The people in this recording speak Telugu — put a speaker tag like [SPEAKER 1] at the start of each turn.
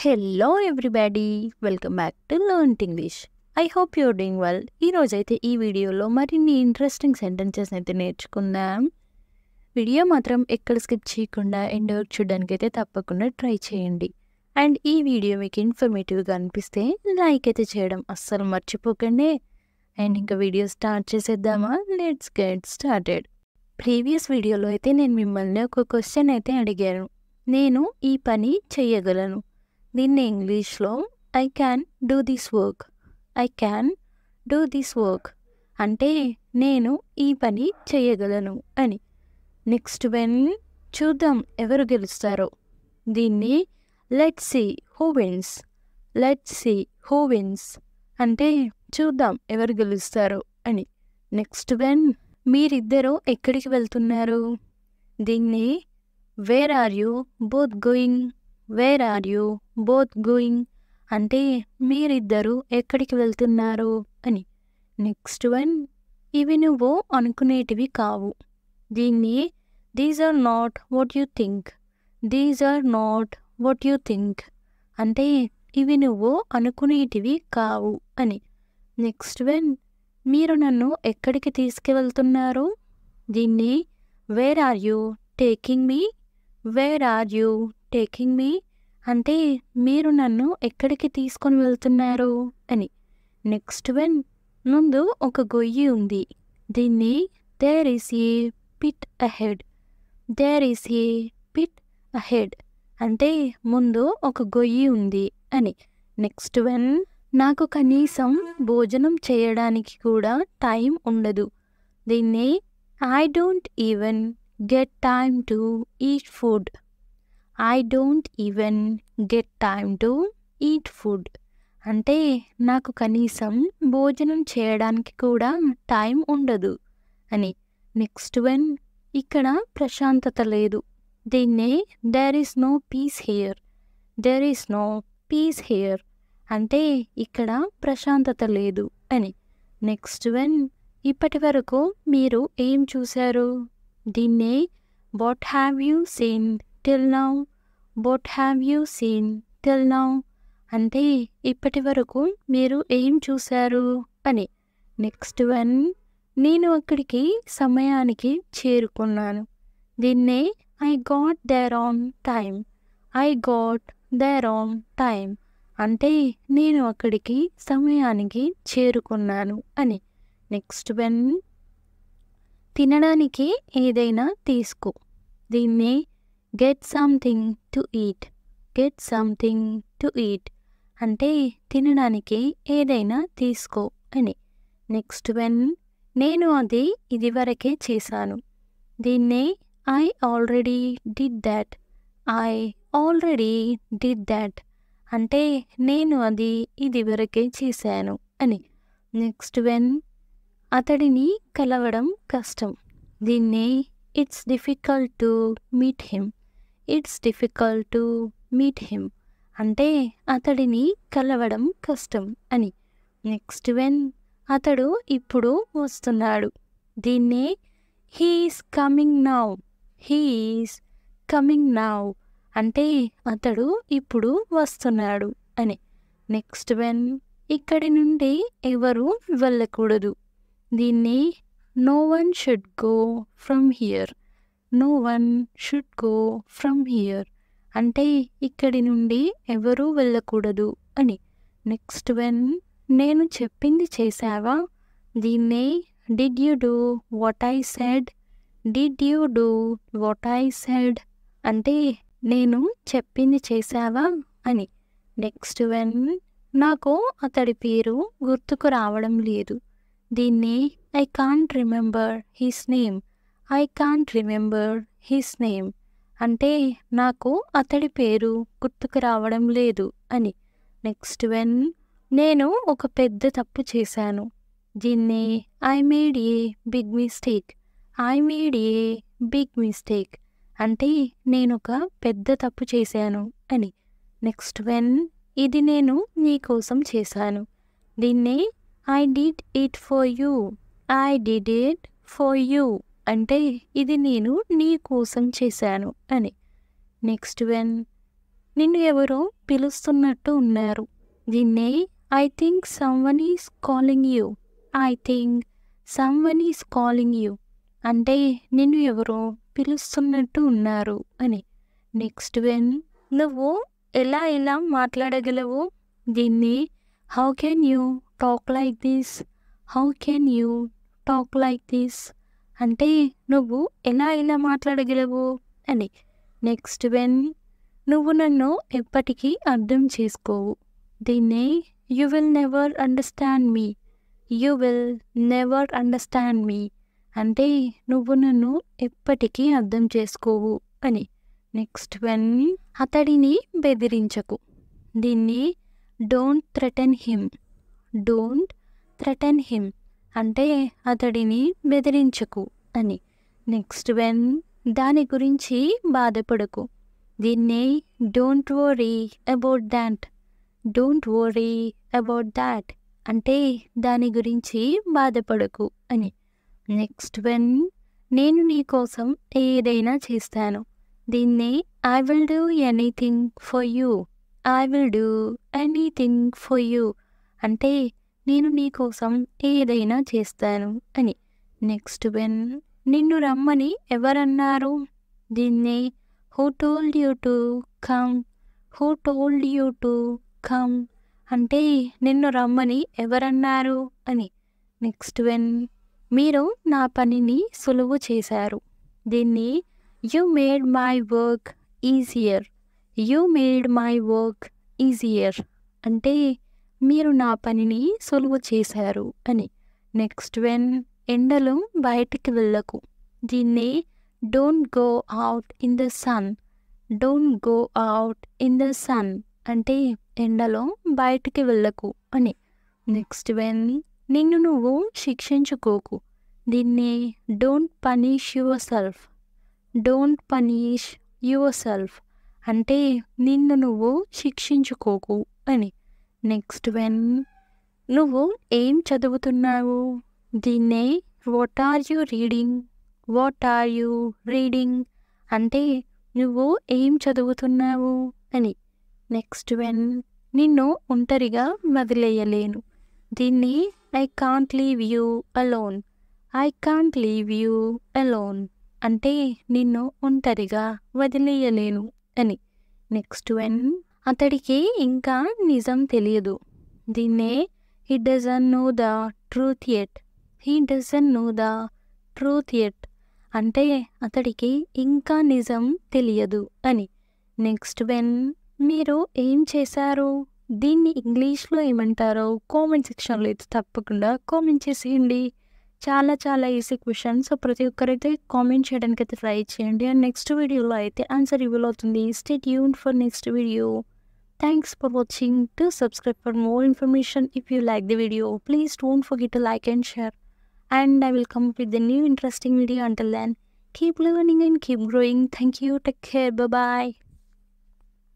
[SPEAKER 1] Hello everybody, welcome back to learn English. I hope you're doing well. ఈరోజైతే ఈ వీడియోలో మరిన్ని ఇంట్రెస్టింగ్ సెంటెన్సెస్ అయితే నేర్చుకుందాం. వీడియో మాత్రం ఎక్కడ స్కిప్ చేయకుండా ఎండ్ వరకు చూడడానికి అయితే తప్పకుండా ట్రై చేయండి. అండ్ ఈ వీడియో మీకు ఇన్ఫర్మేటివ్గా అనిపిస్తే లైక్ అయితే చేయడం అస్సలు మర్చిపోకండి. అండ్ ఇంకా వీడియో స్టార్ట్ చేసేద్దామా? Let's get started. ప్రీవియస్ వీడియోలో అయితే నేను మిమ్మల్ని ఒక క్వశ్చన్ అయితే అడిగాను. నేను ఈ పని చెయ్యగలను. దీన్ని ఇంగ్లీష్లో I can do this work. I can do this work అంటే నేను ఈ పని చేయగలను అని. నెక్స్ట్ వెన్ చూద్దాం ఎవరు గెలుస్తారో. దీన్ని let's see who wins. Let's see who wins అంటే చూద్దాం ఎవరు గెలుస్తారో అని. నెక్స్ట్ వెన్ మీరిద్దరూ ఎక్కడికి వెళ్తున్నారు. దీన్ని where are you both going. Where are you both going అంటే మీరిద్దరూ ఎక్కడికి వెళ్తున్నారు అని. నెక్స్ట్ వన్ ఇవి నువ్వు అనుకునేటివి కావు. దీన్ని these are not what you think. These are not what you think అంటే ఇవి నువ్వు అనుకునేటివి కావు అని. నెక్స్ట్ వన్ మీరు నన్ను ఎక్కడికి తీసుకువెళ్తున్నారు. దీన్ని where are you taking me. Where are you taking me అంటే మీరు నన్ను ఎక్కడికి తీసుకొని వెళ్తున్నారు అని. నెక్స్ట్ వన్ ముందు ఒక గొయ్యి ఉంది. దీన్ని there is a pit ahead. There is a pit ahead అంటే ముందు ఒక గొయ్యి ఉంది అని. నెక్స్ట్ వన్ నాకు కనీసం భోజనం చేయడానికి కూడా టైం ఉండదు. దీన్ని I don't even get time to eat food. I don't even get time to eat food అంటే నాకు కనీసం భోజనం చేయడానికి కూడా టైం ఉండదు అని. నెక్స్ట్ వన్ ఇక్కడ ప్రశాంతత లేదు. దీన్నే there is no peace here. There is no peace here అంటే ఇక్కడ ప్రశాంతత లేదు అని. నెక్స్ట్ వన్ ఇప్పటి వరకు మీరు ఏం చూశారు. దీన్నే what have you seen till now. What have you seen till now అంటే ఇప్పటి వరకు మీరు ఏం చూశారు అని. నెక్స్ట్ వన్ నేను అక్కడికి సమయానికి చేరుకున్నాను. దీన్నే I got there on time. I got there on time అంటే నేను అక్కడికి సమయానికి చేరుకున్నాను అని. నెక్స్ట్ వన్ తినడానికి ఏదైనా తీసుకో. దీన్ని get something to eat. Get something to eat అంటే తినడానికి ఏదైనా తీసుకో అని. నెక్స్ట్ వన్ నేను అది ఇదివరకే చేశాను. దీన్నే I already did that. I already did that అంటే నేను అది ఇదివరకే చేశాను అని. నెక్స్ట్ వన్ అతడిని కలవడం కష్టం. దీన్ని it's difficult to meet him. It's difficult to meet him అంటే అతడిని కలవడం కష్టం అని. నెక్స్ట్ వన్ అతడు ఇప్పుడు వస్తున్నాడు. దీన్నే he is coming now. He is coming now అంటే అతడు ఇప్పుడు వస్తున్నాడు అని. నెక్స్ట్ వన్ ఇక్కడి నుండి ఎవరు వెళ్ళకూడదు. దీన్ని no one should go from here. No one should go from here అంటే ఇక్కడి నుండి ఎవరూ వెళ్ళకూడదు అని. నెక్స్ట్ వన్ నేను చెప్పింది చేశావా. దీన్నే did you do what I said. Did you do what I said అంటే నేను చెప్పింది చేశావా అని. నెక్స్ట్ వన్ నాకు అతడి పేరు గుర్తుకు రావడం లేదు. దీన్ని I can't remember his name. I can't remember his name అంటే నాకు అతడి పేరు గుర్తుకు రావడం లేదు అని. నెక్స్ట్ వన్ నేను ఒక పెద్ద తప్పు చేశాను. దీన్ని I made a big mistake. I made a big mistake అంటే నేను ఒక పెద్ద తప్పు చేశాను అని. నెక్స్ట్ వన్ ఇది నేను నీ కోసం చేశాను. దీన్ని I did it for you. I did it for you అంటే ఇది నేను నీ కోసం చేశాను అని. నెక్స్ట్ వన్ నిన్ను ఎవరో పిలుస్తున్నట్టు ఉన్నారు. దీన్నే I think someone is calling you. I think someone is calling you అంటే నిన్ను ఎవరో పిలుస్తున్నట్టు ఉన్నారు అని. నెక్స్ట్ వెన్ నువ్వు ఎలా మాట్లాడగలవు? దీన్ని how can you talk like this. How can you talk like this అంటే నువ్వు ఎలా మాట్లాడగలవు అని. నెక్స్ట్ వెన్ నువ్వు నన్ను ఎప్పటికీ అర్థం చేసుకోవు. దీన్నే you will never understand me. You will never understand me అంటే నువ్వు నన్ను ఎప్పటికీ అర్థం చేసుకోవు అని. నెక్స్ట్ వెన్ అతడిని బెదిరించకు. దీన్ని don't threaten him. Don't threaten him అంటే అతడిని బెదిరించకు అని. నెక్స్ట్ వెన్ దాని గురించి బాధపడకు. దీన్నే don't worry about that. Don't worry about that అంటే దాని గురించి బాధపడకు అని. నెక్స్ట్ వెన్ నేను నీ కోసం ఏదైనా చేస్తాను. దీన్ని I will do anything for you. I will do anything for you అంటే నేను నీ కోసం ఏదైనా చేస్తాను అని. నెక్స్ట్ వెన్ నిన్ను రమ్మని ఎవరన్నారు? దీన్ని who told you to come. Who told you to come అంటే నిన్ను రమ్మని ఎవరన్నారు అని. నెక్స్ట్ వెన్ మీరు నా పనిని సులువు చేశారు. దీన్ని you made my work easier. You made my work easier అంటే మీరు నా పనిని సులువు చేశారు అని. నెక్స్ట్ వెన్ ఎండలో బయటికి వెళ్ళకు. దీన్ని don't go out in the sun. Don't go out in the sun అంటే ఎండలో బయటికి వెళ్ళకు అని. నెక్స్ట్ వెన్ నిన్ను నువ్వు శిక్షించుకోకు. దీన్ని don't punish your self. Don't punish your self అంటే నిన్ను నువ్వు శిక్షించుకోకు అని. నెక్స్ట్ వెన్ నువ్వు ఏం చదువుతున్నావు? దీన్నే what are you reading. What are you reading అంటే నువ్వు ఏం చదువుతున్నావు అని. నెక్స్ట్ వెన్ నిన్ను ఒంటరిగా వదిలేయలేను. దీన్ని I can't leave you alone. I can't leave you alone అంటే నిన్ను ఒంటరిగా వదిలేయలేను అని. నెక్స్ట్ వెన్ అతడికి ఇంకా నిజం తెలియదు. దీన్నే he doesn't know the truth yet. He doesn't know the truth yet అంటే అతడికి ఇంకా నిజం తెలియదు అని. నెక్స్ట్ వెన్ మీరు ఏం చేశారు? దీన్ని ఇంగ్లీష్లో ఏమంటారో కామెంట్ సెక్షన్లో అయితే తప్పకుండా కామెంట్ చేసేయండి. చాలా ఈజీ క్వశ్చన్. సో ప్రతి ఒక్కరైతే కామెంట్ చేయడానికి అయితే ట్రై చేయండి. అండ్ నెక్స్ట్ వీడియోలో అయితే ఆన్సర్ రివీల్ అవుతుంది. Stay tuned for next video. Thanks for watching. To subscribe for more information. If you like the video, please don't forget to like and share. And I will come up with a new interesting video. Until then, keep learning and keep growing. Thank you. Take care. Bye-bye.